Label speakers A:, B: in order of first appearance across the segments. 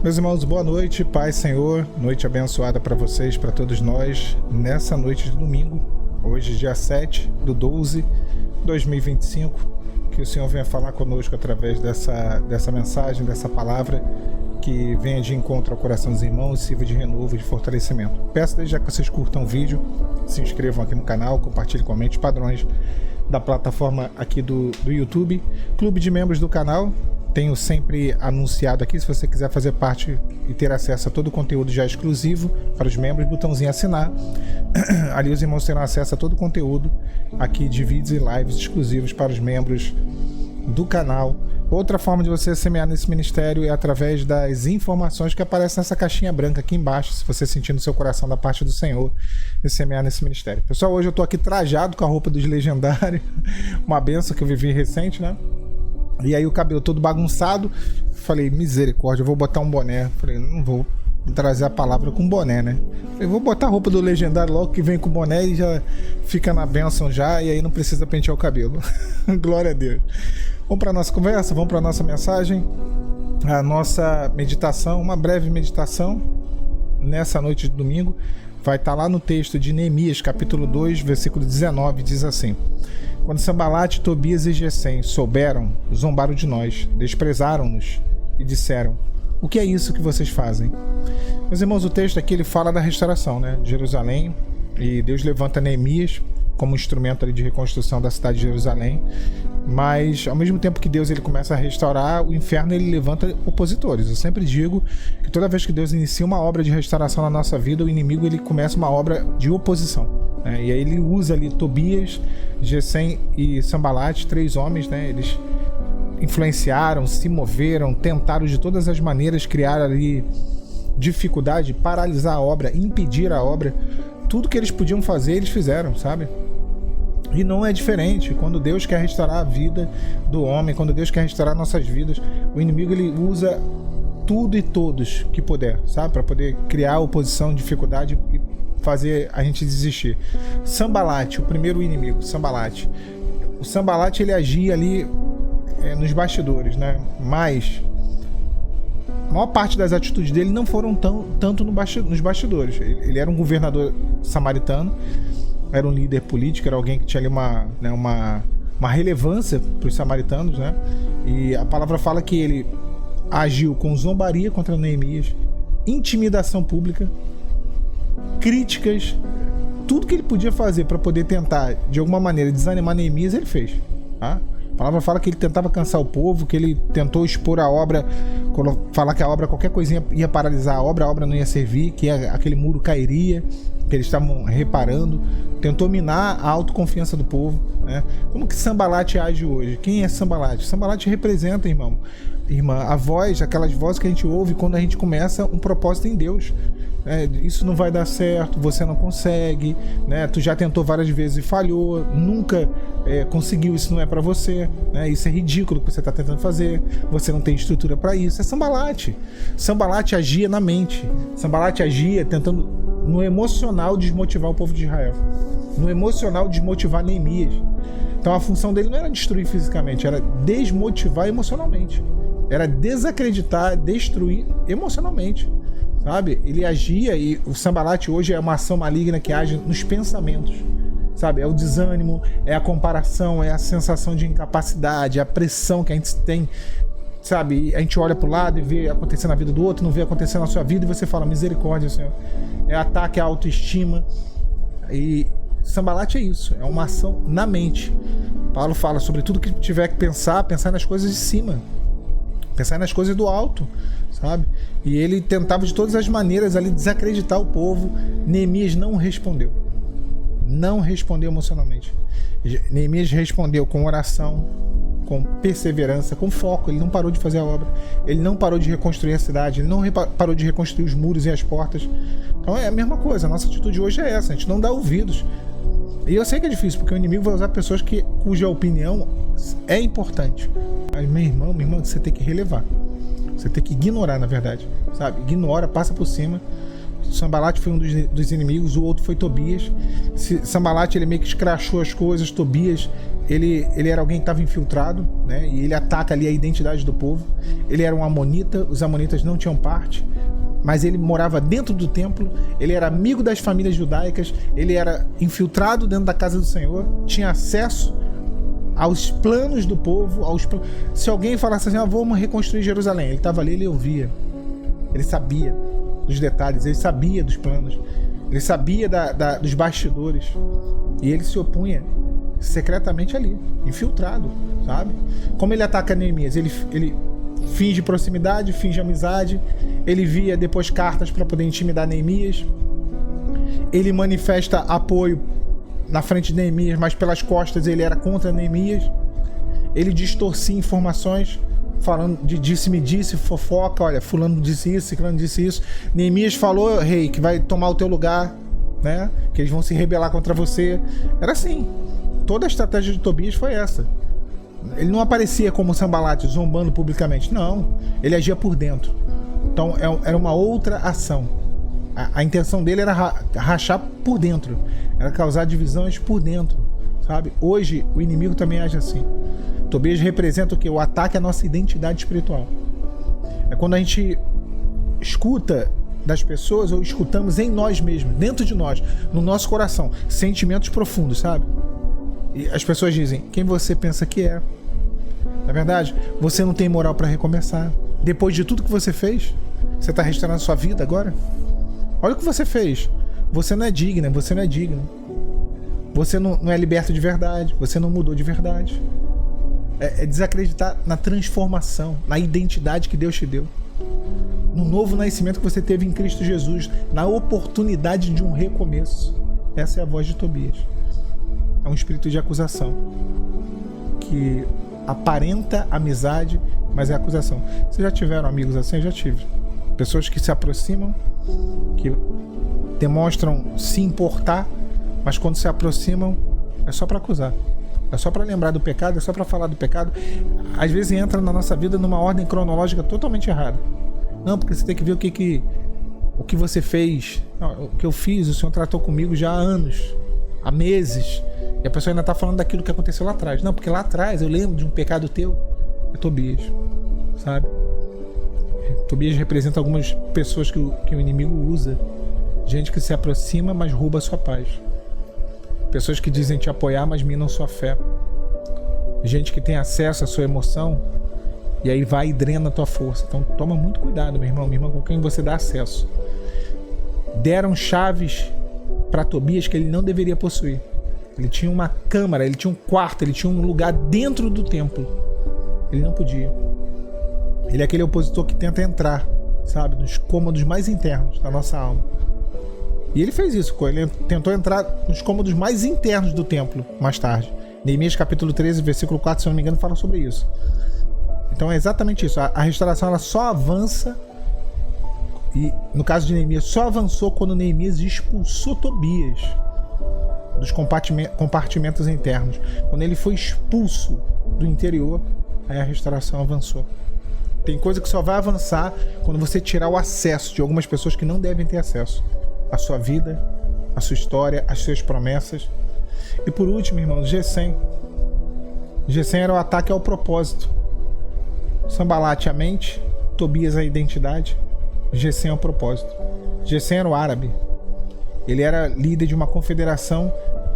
A: Meus irmãos, boa noite, paz, Senhor, noite abençoada para vocês, para todos nós, nessa noite de domingo, hoje dia 7/12/2025, que o Senhor venha falar conosco através dessa mensagem, dessa palavra, que venha de encontro ao coração dos irmãos e sirva de renovo e de fortalecimento. Peço desde já que vocês curtam o vídeo, se inscrevam aqui no canal, compartilhem, comentem padrões da plataforma aqui do YouTube, clube de membros do canal. Tenho sempre anunciado aqui, se você quiser fazer parte e ter acesso a todo o conteúdo já exclusivo para os membros, botãozinho assinar. Ali os irmãos terão acesso a todo o conteúdo aqui de vídeos e lives exclusivos para os membros do canal. Outra forma de você semear nesse ministério é através das informações que aparecem nessa caixinha branca aqui embaixo, se você sentir no seu coração da parte do Senhor e semear nesse ministério. Pessoal, hoje eu estou aqui trajado com a roupa dos legendários, uma benção que eu vivi recente, né? E aí o cabelo todo bagunçado, falei, misericórdia, eu vou botar um boné. Falei, não vou trazer a palavra com boné, né? Falei, vou botar a roupa do legendário logo que vem com boné e já fica na bênção já, e aí não precisa pentear o cabelo. Glória a Deus. Vamos para a nossa conversa, vamos para a nossa mensagem, a nossa meditação, uma breve meditação nessa noite de domingo. Vai estar lá no texto de Neemias, capítulo 2, versículo 19, diz assim: quando Sambalate, Tobias e Gesem souberam, zombaram de nós, desprezaram-nos e disseram: o que é isso que vocês fazem? Meus irmãos, o texto aqui ele fala da restauração, né, de Jerusalém, e Deus levanta Neemias como instrumento ali de reconstrução da cidade de Jerusalém, mas ao mesmo tempo que Deus ele começa a restaurar, o inferno ele levanta opositores. Eu sempre digo que toda vez que Deus inicia uma obra de restauração na nossa vida, o inimigo ele começa uma obra de oposição, né? E aí ele usa ali Tobias, Gesem e Sambalate, 3 homens, né? Eles influenciaram, se moveram, tentaram de todas as maneiras criar ali dificuldade, paralisar a obra, impedir a obra. Tudo que eles podiam fazer, eles fizeram, sabe? E não é diferente quando Deus quer restaurar a vida do homem, quando Deus quer restaurar nossas vidas, o inimigo ele usa tudo e todos que puder, sabe? Para poder criar oposição, dificuldade e fazer a gente desistir. Sambalate, o primeiro inimigo, Sambalate. O Sambalate ele agia ali nos bastidores, né? Mas a maior parte das atitudes dele não foram tanto nos bastidores. Ele era um governador samaritano, era um líder político, era alguém que tinha ali uma relevância para os samaritanos, né? E a palavra fala que ele agiu com zombaria contra Neemias, intimidação pública, críticas, tudo que ele podia fazer para poder tentar de alguma maneira desanimar Neemias, ele fez, tá? A palavra fala que ele tentava cansar o povo, que ele tentou expor a obra, falar que a obra, qualquer coisinha ia paralisar a obra não ia servir, que aquele muro cairia, que eles estavam reparando. Tentou minar a autoconfiança do povo, né? Como que Sambalate age hoje? Quem é Sambalate? Sambalate representa, irmã, a voz, aquelas vozes que a gente ouve quando a gente começa um propósito em Deus. Isso não vai dar certo, você não consegue, né? Tu já tentou várias vezes e falhou, nunca conseguiu, isso não é pra você, né? Isso é ridículo que você tá tentando fazer, você não tem estrutura pra isso. É Sambalate. Sambalate agia na mente, Sambalate agia tentando no emocional desmotivar o povo de Israel, no emocional desmotivar Neemias. Então a função dele não era destruir fisicamente, era desmotivar emocionalmente, era desacreditar, destruir emocionalmente, sabe? Ele agia, e o Sambalate hoje é uma ação maligna que age nos pensamentos, sabe? É o desânimo, é a comparação, é a sensação de incapacidade, é a pressão que a gente tem, sabe? A gente olha pro lado e vê acontecer na vida do outro, não vê acontecer na sua vida, e você fala, misericórdia, Senhor. É ataque à autoestima. E Sambalate é isso, é uma ação na mente. Paulo fala sobre tudo que tiver que pensar nas coisas de cima, pensar nas coisas do alto, sabe? E ele tentava de todas as maneiras ali desacreditar o povo. Neemias não respondeu emocionalmente. Neemias respondeu com oração, com perseverança, com foco. Ele não parou de fazer a obra, ele não parou de reconstruir a cidade, ele não parou de reconstruir os muros e as portas. Então é a mesma coisa, a nossa atitude hoje é essa, a gente não dá ouvidos. E eu sei que é difícil, porque o inimigo vai usar pessoas cuja opinião é importante. Mas meu irmão, você tem que relevar, você tem que ignorar, na verdade, sabe? Ignora, passa por cima. Sanbalat foi um dos inimigos, o outro foi Tobias. Sanbalat, ele meio que escrachou as coisas. Tobias, ele era alguém que estava infiltrado, né? E ele ataca ali a identidade do povo. Ele era um amonita, os amonitas não tinham parte, mas ele morava dentro do templo, ele era amigo das famílias judaicas, ele era infiltrado dentro da casa do Senhor, tinha acesso aos planos do povo, se alguém falasse assim, vamos reconstruir Jerusalém, ele estava ali, ele ouvia, ele sabia dos detalhes, ele sabia dos planos, ele sabia dos bastidores, e ele se opunha secretamente ali, infiltrado, sabe? Como ele ataca Neemias? Ele finge proximidade, finge amizade, ele via depois cartas para poder intimidar Neemias, ele manifesta apoio na frente de Neemias, mas pelas costas ele era contra Neemias, ele distorcia informações, falando de disse-me-disse, fofoca, olha, fulano disse isso, ciclano disse isso, Neemias falou, rei, que vai tomar o teu lugar, né, que eles vão se rebelar contra você, era assim, toda a estratégia de Tobias foi essa. Ele não aparecia como Sanbalat, zombando publicamente, não, ele agia por dentro, então era uma outra ação. A intenção dele era rachar por dentro, era causar divisões por dentro, sabe? Hoje o inimigo também age assim. Tobias representa o que? O ataque à nossa identidade espiritual. É quando a gente escuta das pessoas ou escutamos em nós mesmos, dentro de nós, no nosso coração, sentimentos profundos, sabe? E as pessoas dizem, quem você pensa que é? Na verdade, você não tem moral para recomeçar. Depois de tudo que você fez, você está restaurando sua vida agora? Olha o que você fez. Você não é digna, você não é digno. Você não é liberto de verdade, você não mudou de verdade. É desacreditar na transformação, na identidade que Deus te deu, no novo nascimento que você teve em Cristo Jesus, na oportunidade de um recomeço. Essa é a voz de Tobias. É um espírito de acusação que aparenta amizade, mas é acusação. Vocês já tiveram amigos assim? Eu já tive. Pessoas que se aproximam, que demonstram se importar, mas quando se aproximam é só para acusar, é só para lembrar do pecado, é só para falar do pecado. Às vezes entra na nossa vida numa ordem cronológica totalmente errada. Não, porque você tem que ver o que você fez. Não, o que eu fiz, o Senhor tratou comigo já há anos, há meses, e a pessoa ainda está falando daquilo que aconteceu lá atrás. Não, porque lá atrás eu lembro de um pecado teu. É Tobias, sabe? Tobias representa algumas pessoas que o inimigo usa. Gente que se aproxima, mas rouba a sua paz. Pessoas que dizem te apoiar, mas minam sua fé. Gente que tem acesso à sua emoção e aí vai e drena a tua força. Então toma muito cuidado, meu irmão, minha irmã, com quem você dá acesso. Deram chaves para Tobias que ele não deveria possuir. Ele tinha uma câmara, ele tinha um quarto, ele tinha um lugar dentro do templo. Ele não podia. Ele é aquele opositor que tenta entrar, sabe, nos cômodos mais internos da nossa alma. E ele fez isso, ele tentou entrar nos cômodos mais internos do templo mais tarde. Neemias capítulo 13, versículo 4, se eu não me engano, fala sobre isso. Então é exatamente isso. A restauração ela só avança, e no caso de Neemias, só avançou quando Neemias expulsou Tobias dos compartimentos internos. Quando ele foi expulso do interior, aí a restauração avançou. Tem coisa que só vai avançar quando você tirar o acesso de algumas pessoas que não devem ter acesso à sua vida, à sua história, às suas promessas. E por último, irmãos, Gesem. Gesem era o ataque ao propósito. Sanbalat a mente, Tobias a identidade, Gesem ao propósito. Gesem era o árabe. Ele era líder de uma confederação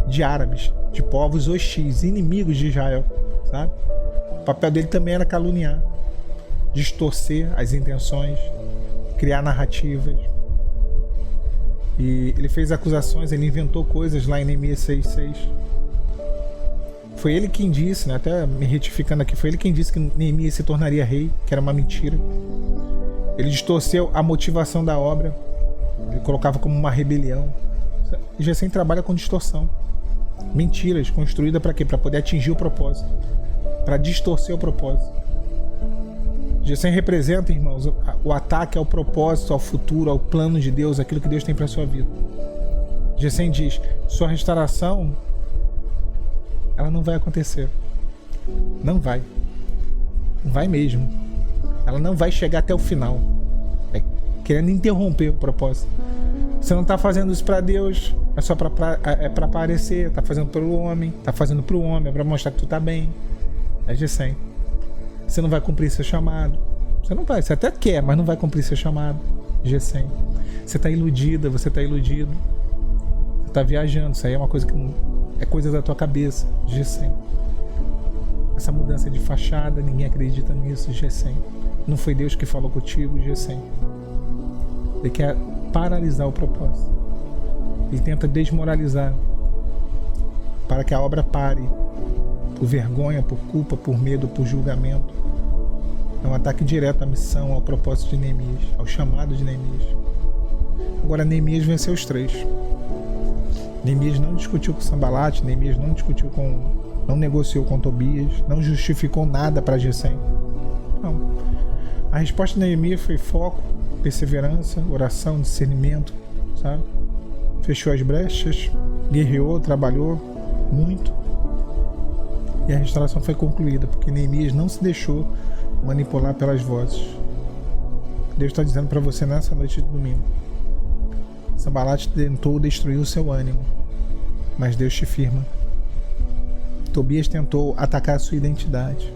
A: de árabes, de povos hostis, inimigos de Israel, sabe? O papel dele também era caluniar, distorcer as intenções, criar narrativas. E ele fez acusações, ele inventou coisas lá em Neemias 6:6. Foi ele quem disse, né, até me retificando aqui, foi ele quem disse que Neemias se tornaria rei, que era uma mentira. Ele distorceu a motivação da obra, ele colocava como uma rebelião. E Gesem trabalha com distorção, mentiras construídas para quê? Para poder atingir o propósito, para distorcer o propósito. Gesem representa, irmãos, o ataque ao propósito, ao futuro, ao plano de Deus, aquilo que Deus tem para a sua vida. Gesem diz, sua restauração, ela não vai acontecer. Não vai. Não vai mesmo. Ela não vai chegar até o final. É querendo interromper o propósito. Você não está fazendo isso para Deus, é só para aparecer, está fazendo pelo homem, está fazendo para o homem, é para mostrar que tu está bem. É G100. Você não vai cumprir seu chamado. Você não vai, você até quer, mas não vai cumprir seu chamado. G100. Você está iludida, você está iludido. Você está viajando, isso aí é uma coisa que não, é coisa da tua cabeça. G100. Essa mudança de fachada, ninguém acredita nisso. G100. Não foi Deus que falou contigo. G100. Ele quer paralisar o propósito. Ele tenta desmoralizar para que a obra pare. Por vergonha, por culpa, por medo, por julgamento. É um ataque direto à missão, ao propósito de Neemias, ao chamado de Neemias. Agora Neemias venceu os 3. Neemias não discutiu com Sanbalate, Neemias não negociou com Tobias, não justificou nada para G100. Não. A resposta de Neemias foi foco, perseverança, oração, discernimento, sabe? Fechou as brechas, guerreou, trabalhou muito. E a restauração foi concluída, porque Neemias não se deixou manipular pelas vozes. Deus está dizendo para você nessa noite de domingo: Sanbalate tentou destruir o seu ânimo, mas Deus te firma. Tobias tentou atacar a sua identidade,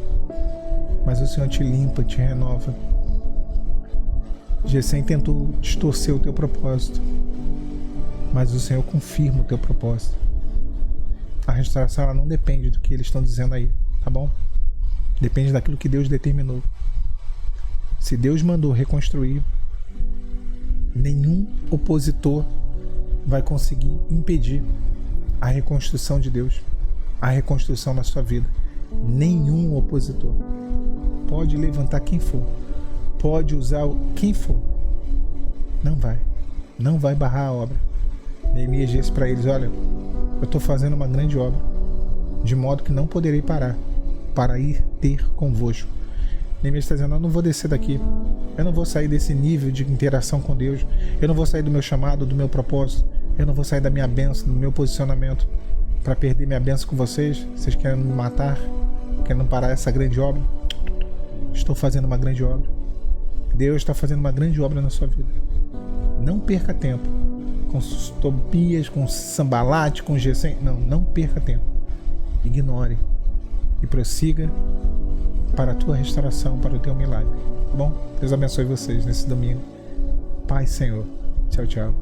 A: mas o Senhor te limpa, te renova. G100 tentou distorcer o teu propósito, mas o Senhor confirma o teu propósito. A restauração ela não depende do que eles estão dizendo aí, tá bom? Depende daquilo que Deus determinou. Se Deus mandou reconstruir, nenhum opositor vai conseguir impedir a reconstrução de Deus, a reconstrução na sua vida. Nenhum opositor. Pode levantar quem for, pode usar quem for, não vai barrar a obra. Neemias disse para eles: olha, eu estou fazendo uma grande obra, de modo que não poderei parar, para ir ter convosco. Neemias está dizendo: eu não vou descer daqui, eu não vou sair desse nível de interação com Deus, eu não vou sair do meu chamado, do meu propósito, eu não vou sair da minha bênção, do meu posicionamento, para perder minha bênção com vocês. Vocês querem me matar, querem parar essa grande obra? Estou fazendo uma grande obra. Deus está fazendo uma grande obra na sua vida. Não perca tempo com Tobias, com Sanbalate, com G100. Não perca tempo. Ignore e prossiga para a tua restauração, para o teu milagre. Tá bom? Deus abençoe vocês nesse domingo. Paz, Senhor. Tchau, tchau.